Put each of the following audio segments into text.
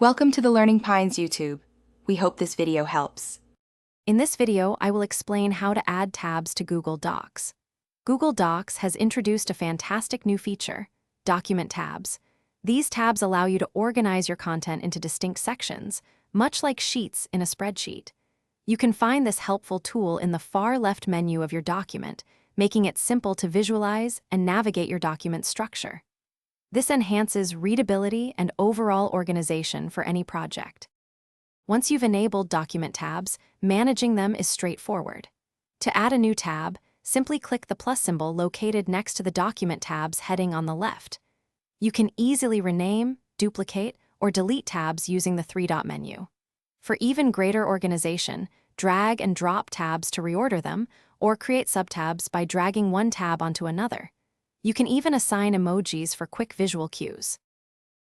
Welcome to the Learning Pines YouTube. We hope this video helps. In this video, I will explain how to add tabs to Google Docs. Google Docs has introduced a fantastic new feature, Document Tabs. These tabs allow you to organize your content into distinct sections, much like sheets in a spreadsheet. You can find this helpful tool in the far left menu of your document, making it simple to visualize and navigate your document structure. This enhances readability and overall organization for any project. Once you've enabled document tabs, managing them is straightforward. To add a new tab, simply click the plus symbol located next to the document tabs heading on the left. You can easily rename, duplicate, or delete tabs using the three-dot menu. For even greater organization, drag and drop tabs to reorder them, or create subtabs by dragging one tab onto another. You can even assign emojis for quick visual cues.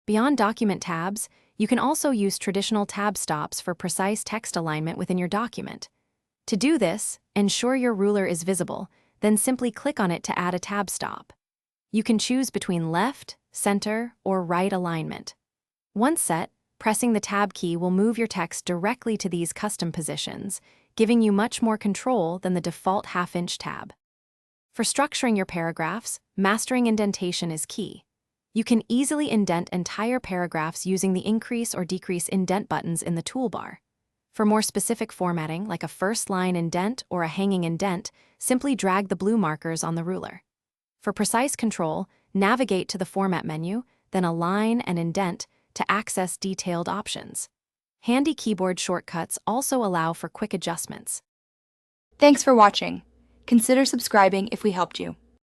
Beyond document tabs, you can also use traditional tab stops for precise text alignment within your document. To do this, ensure your ruler is visible, then simply click on it to add a tab stop. You can choose between left, center, or right alignment. Once set, pressing the tab key will move your text directly to these custom positions, giving you much more control than the default half-inch tab. For structuring your paragraphs, mastering indentation is key. You can easily indent entire paragraphs using the increase or decrease indent buttons in the toolbar. For more specific formatting, like a first-line indent or a hanging indent, simply drag the blue markers on the ruler. For precise control, navigate to the Format menu, then Align and Indent to access detailed options. Handy keyboard shortcuts also allow for quick adjustments. Thanks for watching. Consider subscribing if we helped you.